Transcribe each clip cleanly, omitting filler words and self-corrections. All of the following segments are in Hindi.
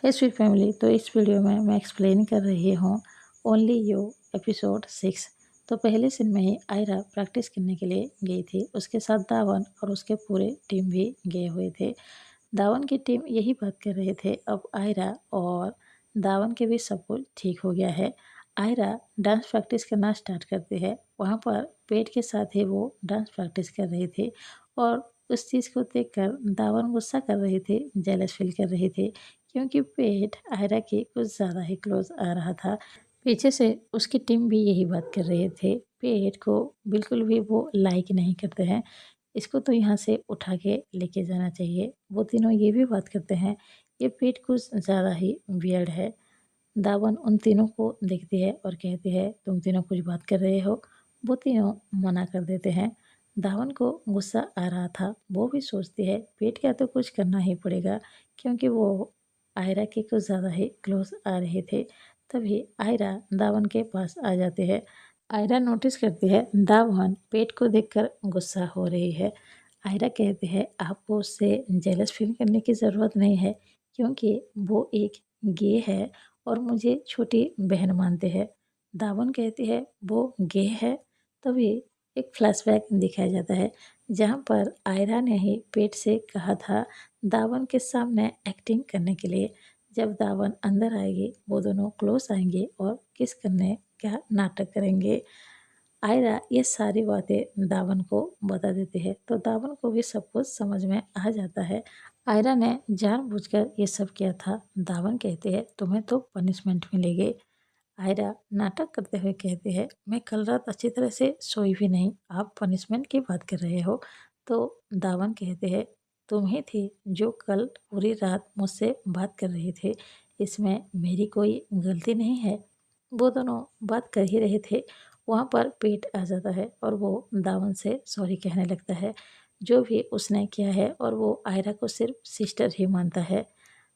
हे स्वीट फैमिली, तो इस वीडियो में मैं एक्सप्लेन कर रही हूँ ओनली यू एपिसोड 6। तो पहले सीन में ही आयरा प्रैक्टिस करने के लिए गई थी। उसके साथ दावन और उसके पूरे टीम भी गए हुए थे। दावन की टीम यही बात कर रहे थे, अब आयरा और दावन के भी सब कुछ ठीक हो गया है। आयरा डांस प्रैक्टिस करना स्टार्ट करती है। वहाँ पर पेट के साथ ही वो डांस प्रैक्टिस कर रही थी और उस चीज़ को देखकर दावन गुस्सा कर रही थी, जेलस फील कर रही थी, क्योंकि पेट आयरा के कुछ ज़्यादा ही क्लोज आ रहा था। पीछे से उसकी टीम भी यही बात कर रहे थे, पेट को बिल्कुल भी वो लाइक नहीं करते हैं, इसको तो यहाँ से उठा के लेके जाना चाहिए। वो तीनों ये भी बात करते हैं, ये पेट कुछ ज़्यादा ही वियर्ड है। दावन उन तीनों को देखती है और कहती है, तुम तीनों कुछ बात कर रहे हो। वो तीनों मना कर देते हैं। दावन को गुस्सा आ रहा था, वो भी सोचती है पेट का तो कुछ करना ही पड़ेगा, क्योंकि वो आयरा के कुछ ज़्यादा ही क्लोज आ रहे थे। तभी आयरा दावन के पास आ जाती है। आयरा नोटिस करती है दावन पेट को देखकर गुस्सा हो रही है। आयरा कहती है, आपको उससे जेलस फील करने की ज़रूरत नहीं है, क्योंकि वो एक गे है और मुझे छोटी बहन मानते हैं। दावन कहती है, वो गे है। तभी एक फ्लैशबैक दिखाया जाता है, जहाँ पर आयरा ने ही पेट से कहा था दावन के सामने एक्टिंग करने के लिए। जब दावन अंदर आएगी, वो दोनों क्लोज आएंगे और किस करने का नाटक करेंगे। आयरा ये सारी बातें दावन को बता देती है, तो दावन को भी सब कुछ समझ में आ जाता है। आयरा ने जानबूझकर ये सब किया था। दावन कहते हैं, तुम्हें तो पनिशमेंट मिलेगी। आयरा नाटक करते हुए कहती है, मैं कल रात अच्छी तरह से सोई भी नहीं, आप पनिशमेंट की बात कर रहे हो। तो दावन कहते हैं, तुम ही थी जो कल पूरी रात मुझसे बात कर रही थी, इसमें मेरी कोई गलती नहीं है। वो दोनों बात कर ही रहे थे, वहाँ पर पेट आ जाता है और वो दावन से सॉरी कहने लगता है, जो भी उसने किया है, और वो आयरा को सिर्फ सिस्टर ही मानता है।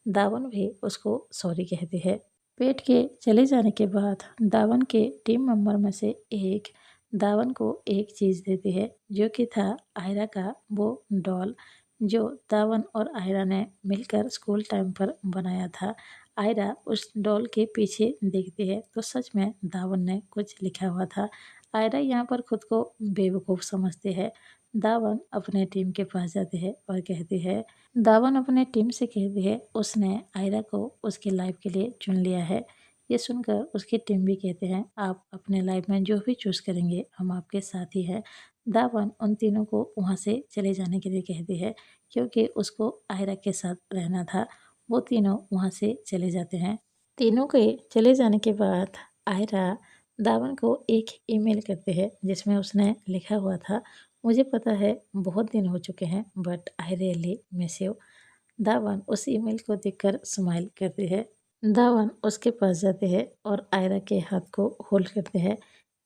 दावन भी उसको सॉरी कहती है। पेट के चले जाने के बाद दावन के टीम मेंबर में से एक दावन को एक चीज़ देती है, जो कि था आयरा का वो डॉल, जो दावन और आयरा ने मिलकर स्कूल टाइम पर बनाया था। आयरा उस डॉल के पीछे देखती है तो सच में दावन ने कुछ लिखा हुआ था। आयरा यहाँ पर खुद को बेवकूफ़ समझती है। दावन अपने टीम के पास जाती है और कहती है, दावन अपने टीम से कहती है उसने आयरा को उसकी लाइफ के लिए चुन लिया है। ये सुनकर उसकी टीम भी कहते हैं, आप अपने लाइफ में जो भी चूज़ करेंगे हम आपके साथ ही हैं। दावन उन तीनों को वहाँ से चले जाने के लिए कहती है, क्योंकि उसको आयरा के साथ रहना था। वो तीनों वहाँ से चले जाते हैं। तीनों के चले जाने के बाद आयरा दावन को एक ईमेल करते हैं, जिसमें उसने लिखा हुआ था, मुझे पता है बहुत दिन हो चुके हैं, but I really miss you. दावन उस ईमेल को देखकर स्माइल करती है। दावन उसके पास जाते हैं और आयरा के हाथ को होल्ड करते हैं।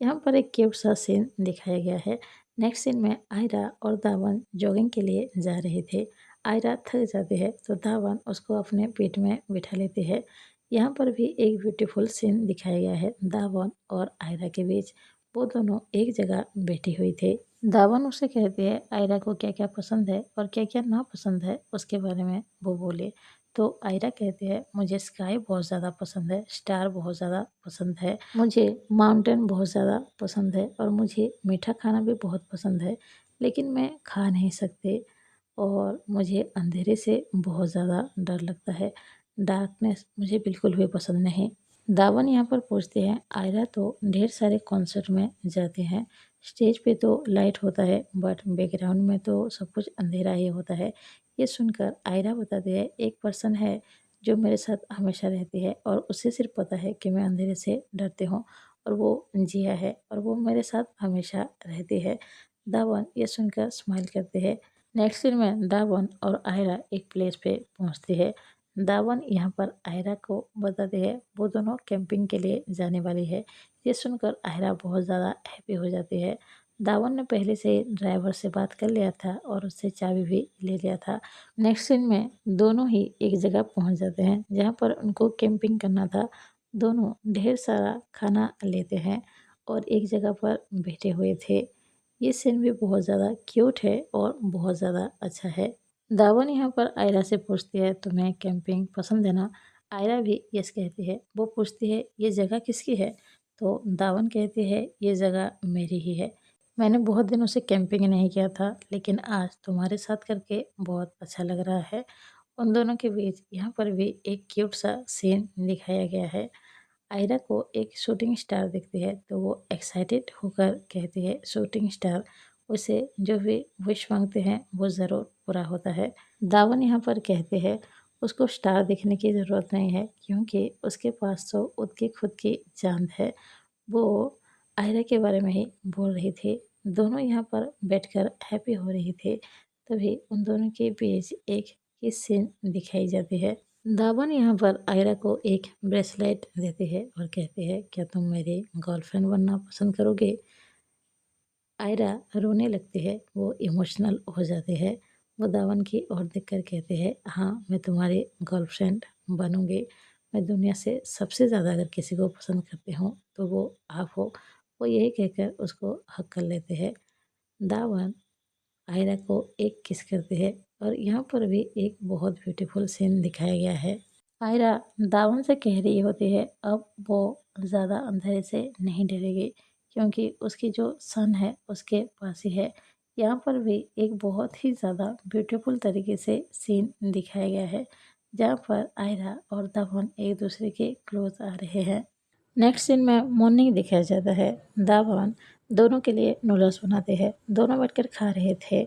यहाँ पर एक क्यूट सा सीन दिखाया गया है। नेक्स्ट सीन में आयरा और दावन जॉगिंग के लिए जा रहे थे। आयरा थक जाती है तो दावन उसको अपने पेट में बिठा लेती है। यहाँ पर भी एक ब्यूटीफुल सीन दिखाया गया है दावन और आयरा के बीच। वो दोनों एक जगह बैठी हुई थी। दावन उसे कहती है आयरा को क्या क्या पसंद है और क्या क्या ना पसंद है, उसके बारे में वो बोले। तो आयरा कहती है, मुझे स्काई बहुत ज़्यादा पसंद है, स्टार बहुत ज़्यादा पसंद है, मुझे माउंटेन बहुत ज़्यादा पसंद है, और मुझे मीठा खाना भी बहुत पसंद है, लेकिन मैं खा नहीं सकती, और मुझे अंधेरे से बहुत ज़्यादा डर लगता है। डार्कनेस मुझे बिल्कुल भी पसंद नहीं। दावन यहाँ पर पूछते हैं, आयरा तो ढेर सारे कॉन्सर्ट में जाते हैं, स्टेज पे तो लाइट होता है, बट बैकग्राउंड में तो सब कुछ अंधेरा ही होता है। ये सुनकर आयरा बताती है, एक पर्सन है जो मेरे साथ हमेशा रहती है और उसे सिर्फ पता है कि मैं अंधेरे से डरती हूँ, और वो जिया है और वो मेरे साथ हमेशा रहती है। दावन ये सुनकर स्माइल करते हैं। नेक्स्ट सीन में दावन और आयरा एक प्लेस पे पहुँचती है। दावन यहाँ पर आयरा को बताते हैं वो दोनों कैंपिंग के लिए जाने वाली है। ये सुनकर आयरा बहुत ज़्यादा हैप्पी हो जाती है। दावन ने पहले से ड्राइवर से बात कर लिया था और उससे चाबी भी ले लिया था। नेक्स्ट सीन में दोनों ही एक जगह पहुंच जाते हैं, जहां पर उनको कैंपिंग करना था। दोनों ढेर सारा खाना लेते हैं और एक जगह पर बैठे हुए थे। ये सीन भी बहुत ज़्यादा क्यूट है और बहुत ज़्यादा अच्छा है। दावन यहाँ पर आयरा से पूछती है, तुम्हें कैंपिंग पसंद है ना। आयरा भी यस कहती है। वो पूछती है ये जगह किसकी है? तो दावन कहती है ये जगह मेरी ही है। मैंने बहुत दिनों से कैंपिंग नहीं किया था, लेकिन आज तुम्हारे साथ करके बहुत अच्छा लग रहा है। उन दोनों के बीच यहाँ पर भी एक क्यूट सा सीन दिखाया गया है। आयरा को एक शूटिंग स्टार दिखती है तो वो एक्साइटेड होकर कहती है शूटिंग स्टार उसे जो भी विश मांगते हैं वो ज़रूर पूरा होता है। दावन यहाँ पर कहते हैं उसको स्टार दिखने की ज़रूरत नहीं है, क्योंकि उसके पास तो उसकी खुद की चाँद है। वो आयरा के बारे में ही बोल रही थी। दोनों यहाँ पर बैठकर हैप्पी हो रही थी। तभी उन दोनों के बीच एक किस सीन दिखाई जाती है। दावन यहाँ पर आयरा को एक ब्रेसलेट देती है और कहती है क्या तुम मेरी गर्लफ्रेंड बनना पसंद करोगे? आयरा रोने लगती है, वो इमोशनल हो जाती है। वो दावन की ओर देखकर कहते हैं हाँ मैं तुम्हारी गर्लफ्रेंड बनूंगी। मैं दुनिया से सबसे ज़्यादा अगर किसी को पसंद करती हूँ तो वो आप हो। वो यही कहकर उसको हक कर लेते हैं। दावन आयरा को एक किस करते हैं और यहाँ पर भी एक बहुत ब्यूटीफुल सीन दिखाया गया है। आयरा दावन से कह रही होती है अब वो ज़्यादा अंधेरे से नहीं डरेगी, क्योंकि उसकी जो सन है उसके पास ही है। यहाँ पर भी एक बहुत ही ज़्यादा ब्यूटीफुल तरीके से सीन दिखाया गया है, जहाँ पर आयरा और दावन एक दूसरे के क्लोज आ रहे हैं। नेक्स्ट सीन में मॉर्निंग दिखाया जाता है। दावन दोनों के लिए नूडल्स बनाते हैं। दोनों बैठकर खा रहे थे।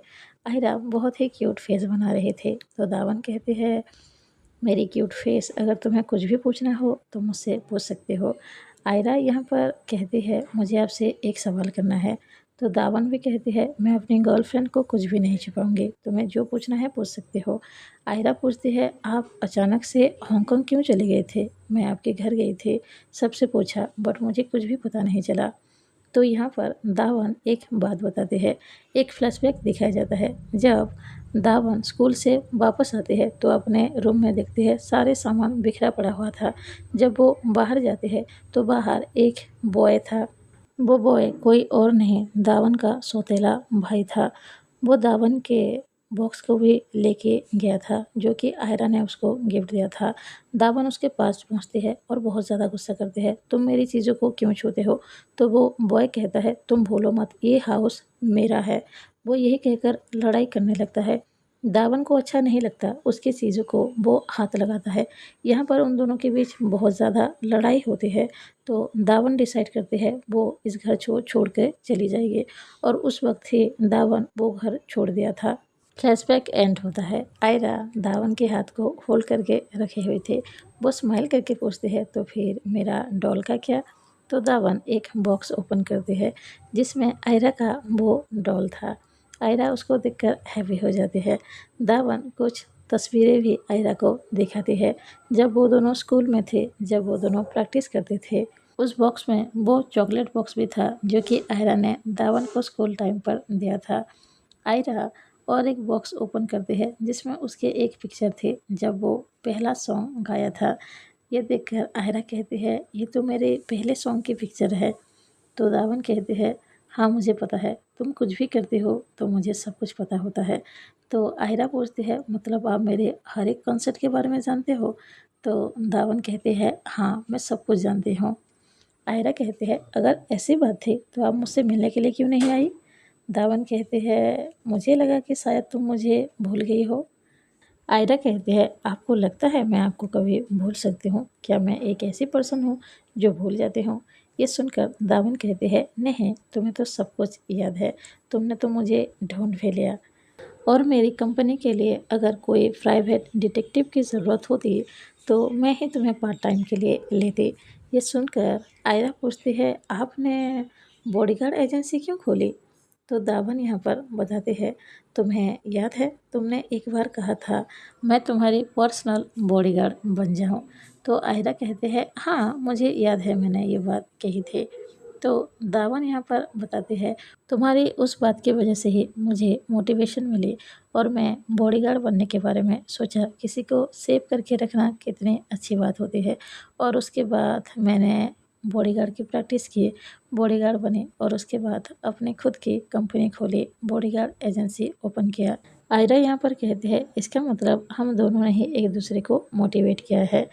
आयरा बहुत ही क्यूट फेस बना रहे थे तो दावन कहते हैं मेरी क्यूट फेस अगर तुम्हें कुछ भी पूछना हो तो मुझसे पूछ सकते हो। आयरा यहाँ पर कहती है मुझे आपसे एक सवाल करना है। तो दावन भी कहती है मैं अपनी गर्लफ्रेंड को कुछ भी नहीं छुपाऊंगी, तुम्हें जो पूछना है पूछ सकते हो। आयरा पूछती है आप अचानक से हांगकांग क्यों चले गए थे? मैं आपके घर गई थी, सबसे पूछा बट मुझे कुछ भी पता नहीं चला। तो यहाँ पर दावन एक बात बताते हैं। एक फ्लैशबैक दिखाया जाता है। जब दावन स्कूल से वापस आते हैं तो अपने रूम में देखते हैं सारे सामान बिखरा पड़ा हुआ था। जब वो बाहर जाते हैं तो बाहर एक बॉय था। वो बॉय कोई और नहीं दावन का सौतेला भाई था। वो दावन के बॉक्स को भी लेके गया था जो कि आयरा ने उसको गिफ्ट दिया था। दावन उसके पास पहुंचते हैं और बहुत ज़्यादा गुस्सा करते हैं तुम मेरी चीज़ों को क्यों छूते हो? तो वो बॉय कहता है तुम भूलो मत ये हाउस मेरा है। वो यही कहकर लड़ाई करने लगता है। दावन को अच्छा नहीं लगता उसकी चीज़ों को वो हाथ लगाता है। यहाँ पर उन दोनों के बीच बहुत ज़्यादा लड़ाई होती है। तो दावन डिसाइड करते हैं वो इस घर छोड़ के चली जाएगी और उस वक्त ही दावन वो घर छोड़ दिया था। फ्लैशबैक एंड होता है। आयरा दावन के हाथ को होल्ड करके रखे हुए थे। वो स्माइल करके पूछते हैं तो फिर मेरा डॉल का क्या? तो दावन एक बॉक्स ओपन करते हैं जिसमें आयरा का वो डॉल था। आयरा उसको देखकर हैप्पी हो जाती है। दावन कुछ तस्वीरें भी आयरा को दिखाती है जब वो दोनों स्कूल में थे, जब वो दोनों प्रैक्टिस करते थे। उस बॉक्स में वो चॉकलेट बॉक्स भी था जो कि आयरा ने दावन को स्कूल टाइम पर दिया था। आयरा और एक बॉक्स ओपन करते हैं जिसमें उसके एक पिक्चर थे जब वो पहला सॉन्ग गाया था। ये देखकर आयरा कहती है ये तो मेरे पहले सॉन्ग की पिक्चर है। तो दावन कहते हैं हाँ मुझे पता है, तुम कुछ भी करते हो तो मुझे सब कुछ पता होता है। तो आयरा पूछती है मतलब आप मेरे हर एक कॉन्सर्ट के बारे में जानते हो? तो दावन कहते हैं हाँ मैं सब कुछ जानती हूँ। आयरा कहते हैं अगर ऐसी बात थी तो आप मुझसे मिलने के लिए क्यों नहीं आई? दावन कहते हैं मुझे लगा कि शायद तुम मुझे भूल गई हो। आयरा कहते हैं आपको लगता है मैं आपको कभी भूल सकती हूँ? क्या मैं एक ऐसी पर्सन हूँ जो भूल जाती हूँ? ये सुनकर दावन कहते हैं नहीं तुम्हें तो सब कुछ याद है, तुमने तो मुझे ढूंढ भी लिया। और मेरी कंपनी के लिए अगर कोई प्राइवेट डिटेक्टिव की ज़रूरत होती तो मैं ही तुम्हें पार्ट टाइम के लिए लेती। ये सुनकर आयरा पूछती है आपने बॉडीगार्ड एजेंसी क्यों खोली? तो दावन यहाँ पर बताते हैं तुम्हें याद है तुमने एक बार कहा था मैं तुम्हारी पर्सनल बॉडीगार्ड बन जाऊँ। तो आयरा कहते हैं हाँ मुझे याद है मैंने ये बात कही थी। तो दावन यहाँ पर बताते हैं तुम्हारी उस बात की वजह से ही मुझे मोटिवेशन मिली और मैं बॉडीगार्ड बनने के बारे में सोचा किसी को सेव करके रखना कितनी अच्छी बात होती है। और उसके बाद मैंने बॉडीगार्ड की प्रैक्टिस की, बॉडीगार्ड बने और उसके बाद अपनी खुद की कंपनी खोली, बॉडीगार्ड एजेंसी ओपन किया। आयरा यहाँ पर कहते हैं इसका मतलब हम दोनों ने ही एक दूसरे को मोटिवेट किया है।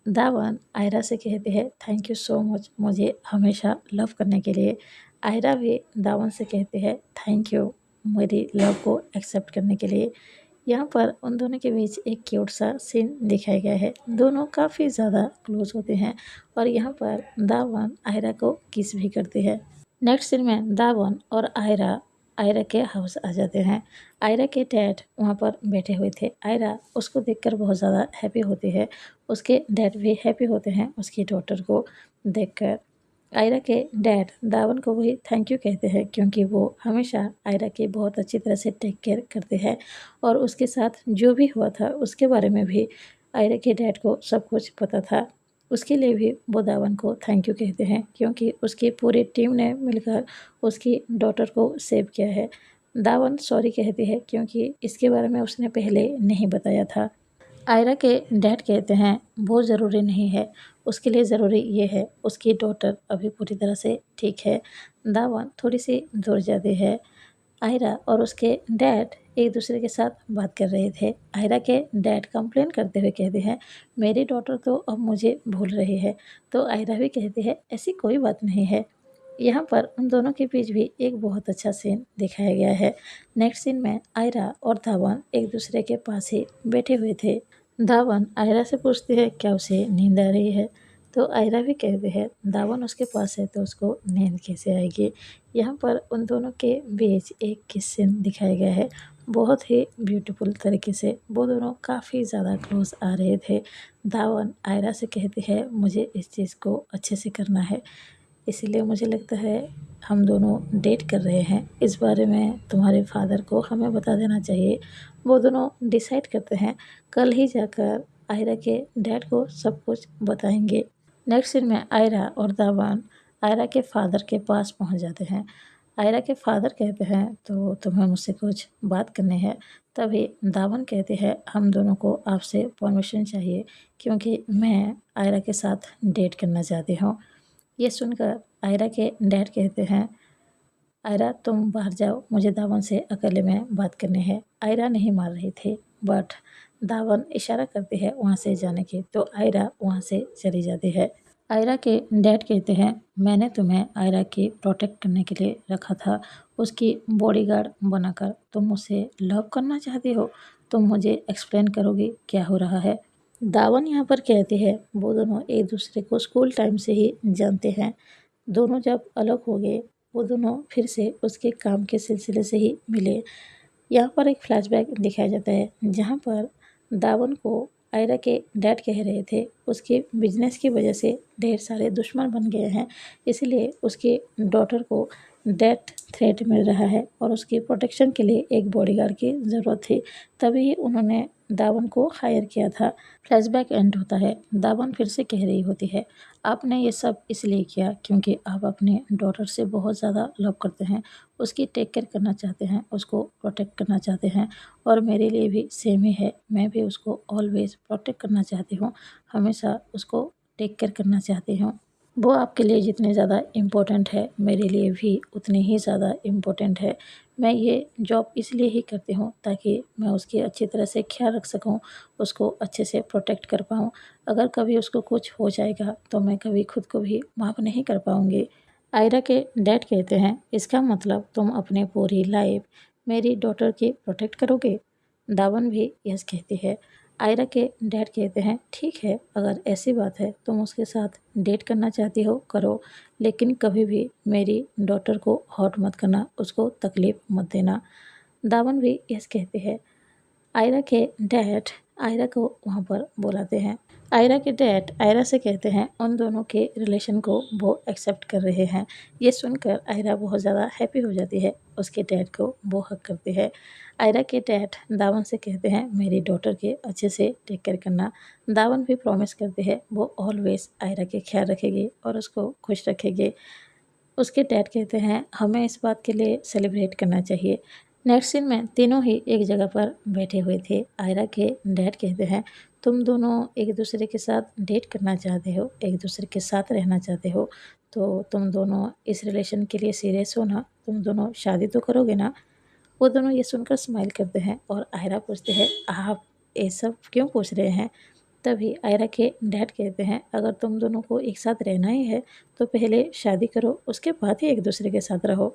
दावन आयरा से कहते हैं थैंक यू सो मच मुझे हमेशा लव करने के लिए। आयरा भी दावन से कहते हैं थैंक यू मेरी लव को एक्सेप्ट करने के लिए। यहाँ पर उन दोनों के बीच एक क्यूट सा सीन दिखाया गया है। दोनों काफ़ी ज़्यादा क्लोज होते हैं और यहाँ पर दावन आयरा को किस भी करते हैं। नेक्स्ट सीन में दावन और आयरा आयरा के हाउस आ जाते हैं। आयरा के डैड वहाँ पर बैठे हुए थे। आयरा उसको देखकर बहुत ज़्यादा हैप्पी होती है। उसके डैड भी हैप्पी होते हैं उसकी डॉटर को देखकर। आयरा के डैड दावन को भी थैंक यू कहते हैं क्योंकि वो हमेशा आयरा की बहुत अच्छी तरह से टेक केयर करते हैं और उसके साथ जो भी हुआ था उसके बारे में भी आयरा के डैड को सब कुछ पता था। उसके लिए भी वो दावन को थैंक यू कहते हैं क्योंकि उसकी पूरी टीम ने मिलकर उसकी डॉटर को सेव किया है। दावन सॉरी कहती है क्योंकि इसके बारे में उसने पहले नहीं बताया था। आयरा के डैड कहते हैं वो ज़रूरी नहीं है, उसके लिए ज़रूरी ये है उसकी डॉटर अभी पूरी तरह से ठीक है। दावन थोड़ी सी दूर जाती है। आयरा और उसके डैड एक दूसरे के साथ बात कर रहे थे। आयरा के डैड कंप्लेन करते हुए कहते हैं मेरी डॉटर तो अब मुझे भूल रही है। तो आयरा भी कहती है ऐसी कोई बात नहीं है। यहाँ पर उन दोनों के बीच भी एक बहुत अच्छा सीन दिखाया गया है। नेक्स्ट सीन में आयरा और धावन एक दूसरे के पास ही बैठे हुए थे। धावन आयरा से पूछती है क्या उसे नींद आ रही है। तो आयरा भी कहती है धावन उसके पास है तो उसको नींद कैसे आएगी। यहाँ पर उन दोनों के बीच एक किस सीन दिखाया गया है। बहुत ही ब्यूटीफुल तरीके से वो दोनों काफ़ी ज़्यादा क्लोज आ रहे थे। धावन आयरा से कहती है मुझे इस चीज़ को अच्छे से करना है इसीलिए मुझे लगता है हम दोनों डेट कर रहे हैं। इस बारे में तुम्हारे फादर को हमें बता देना चाहिए। वो दोनों डिसाइड करते हैं कल ही जाकर आयरा के डैड को सब कुछ बताएंगे। नेक्स्ट सीन में आयरा और दावान आयरा के फादर के पास पहुंच जाते हैं। आयरा के फादर कहते हैं तो तुम्हें मुझसे कुछ बात करनी है। तभी दावन कहते हैं हम दोनों को आपसे परमिशन चाहिए क्योंकि मैं आयरा के साथ डेट करना चाहती हूँ। ये सुनकर आयरा के डैड कहते हैं आयरा तुम बाहर जाओ मुझे दावन से अकेले में बात करनी है। आयरा नहीं मान रही थी बट दावन इशारा करती है वहाँ से जाने की तो आयरा वहाँ से चली जाती है। आयरा के डैड कहते हैं मैंने तुम्हें आयरा की प्रोटेक्ट करने के लिए रखा था उसकी बॉडीगार्ड बनाकर। तुम मुझसे लव करना चाहती हो। तुम मुझे एक्सप्लेन करोगी क्या हो रहा है। दावन यहाँ पर कहती है वो दोनों एक दूसरे को स्कूल टाइम से ही जानते हैं। दोनों जब अलग हो गए वो दोनों फिर से उसके काम के सिलसिले से ही मिले। यहाँ पर एक फ्लैशबैक दिखाया जाता है जहाँ पर दावन को आयरा के डैड कह रहे थे उसके बिजनेस की वजह से ढेर सारे दुश्मन बन गए हैं इसलिए उसकी डॉटर को डेथ थ्रेट मिल रहा है और उसकी प्रोटेक्शन के लिए एक बॉडीगार्ड की ज़रूरत थी। तभी उन्होंने दावन को हायर किया था। फ्लैशबैक एंड होता है। दावन फिर से कह रही होती है आपने ये सब इसलिए किया क्योंकि आप अपने डॉटर से बहुत ज़्यादा लव करते हैं उसकी टेक केयर करना चाहते हैं उसको प्रोटेक्ट करना चाहते हैं और मेरे लिए भी सेम ही है। मैं भी उसको ऑलवेज प्रोटेक्ट करना चाहती हूँ हमेशा उसको टेक केयर करना चाहती हूँ। वो आपके लिए जितने ज़्यादा इम्पोर्टेंट है मेरे लिए भी उतनी ही ज़्यादा इम्पोर्टेंट है। मैं ये जॉब इसलिए ही करती हूँ ताकि मैं उसकी अच्छी तरह से ख्याल रख सकूँ उसको अच्छे से प्रोटेक्ट कर पाऊँ। अगर कभी उसको कुछ हो जाएगा तो मैं कभी खुद को भी माफ़ नहीं कर पाऊँगी। आयरा के डैड कहते हैं इसका मतलब तुम अपनी पूरी लाइफ मेरी डॉटर की प्रोटेक्ट करोगे। दावन भी यस कहती है। आयरा के डैड कहते हैं ठीक है अगर ऐसी बात है तुम उसके साथ डेट करना चाहती हो करो लेकिन कभी भी मेरी डॉटर को हर्ट मत करना उसको तकलीफ़ मत देना। दावन भी यस कहते हैं। आयरा के डैड आयरा को वहाँ पर बुलाते हैं। आयरा के डैड आयरा से कहते हैं उन दोनों के रिलेशन को वो एक्सेप्ट कर रहे हैं। ये सुनकर आयरा बहुत ज़्यादा हैप्पी हो जाती है उसके डैड को वो हक करती है। आयरा के डैड दावन से कहते हैं मेरी डॉटर के अच्छे से टेक केयर करना। दावन भी प्रॉमिस करते हैं वो ऑलवेज आयरा के ख्याल रखेगी और उसको खुश रखेगी। उसके डैड कहते हैं हमें इस बात के लिए सेलिब्रेट करना चाहिए। नेक्स्ट सीन में तीनों ही एक जगह पर बैठे हुए थे। आयरा के डैड कहते हैं तुम दोनों एक दूसरे के साथ डेट करना चाहते हो एक दूसरे के साथ रहना चाहते हो तो तुम दोनों इस रिलेशन के लिए सीरियस हो ना। तुम दोनों शादी तो करोगे ना। वो दोनों ये सुनकर स्माइल करते हैं और आयरा पूछते हैं आप ये सब क्यों पूछ रहे हैं। तभी आयरा के डैड कहते हैं, अगर तुम दोनों को एक साथ रहना ही है तो पहले शादी करो, उसके बाद ही एक दूसरे के साथ रहो।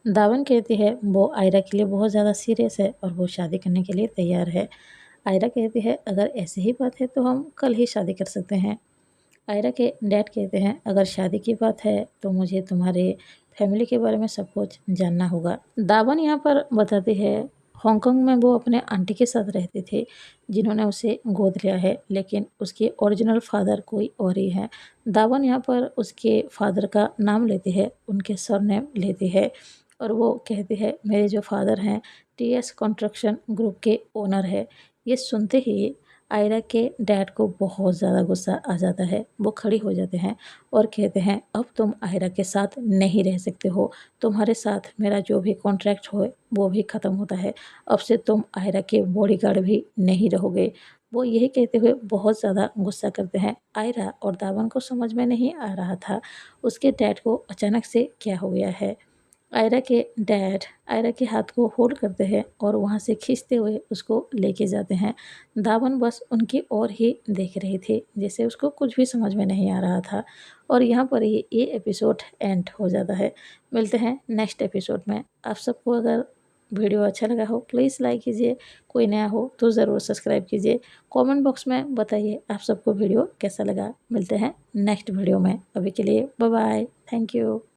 दावन कहती है वो आयरा के लिए बहुत ज़्यादा सीरियस है और वो शादी करने के लिए तैयार है। आयरा कहती है, अगर ऐसी ही बात है तो हम कल ही शादी कर सकते हैं। आयरा के डैड कहते हैं, अगर शादी की बात है तो मुझे तुम्हारे फैमिली के बारे में सब कुछ जानना होगा। दावन यहाँ पर बताती है, हांगकांग में वो अपने आंटी के साथ रहते थे जिन्होंने उसे गोद लिया है, लेकिन उसके ओरिजिनल फादर कोई और ही है। दावन यहाँ पर उसके फादर का नाम लेती है, उनके सरनेम लेती है और वो कहती है, मेरे जो फादर हैं टीएस कंस्ट्रक्शन ग्रुप के ओनर है। ये सुनते ही आयरा के डैड को बहुत ज़्यादा गुस्सा आ जाता है। वो खड़ी हो जाते हैं और कहते हैं, अब तुम आयरा के साथ नहीं रह सकते हो, तुम्हारे साथ मेरा जो भी कॉन्ट्रैक्ट हो वो भी ख़त्म होता है। अब से तुम आयरा के बॉडीगार्ड भी नहीं रहोगे। वो यही कहते हुए बहुत ज़्यादा गुस्सा करते हैं। आयरा और दावन को समझ में नहीं आ रहा था उसके डैड को अचानक से क्या हो गया है। आयरा के डैड आयरा के हाथ को होल्ड करते हैं और वहाँ से खींचते हुए उसको लेके जाते हैं। दावन बस उनकी ओर ही देख रही थी, जैसे उसको कुछ भी समझ में नहीं आ रहा था। और यहाँ पर ही ये एपिसोड एंड हो जाता है। मिलते हैं नेक्स्ट एपिसोड में। आप सबको अगर वीडियो अच्छा लगा हो प्लीज़ लाइक कीजिए, कोई नया हो तो ज़रूर सब्सक्राइब कीजिए। कमेंट बॉक्स में बताइए आप सबको वीडियो कैसा लगा। मिलते हैं नेक्स्ट वीडियो में, अभी के लिए बाय बाय, थैंक यू।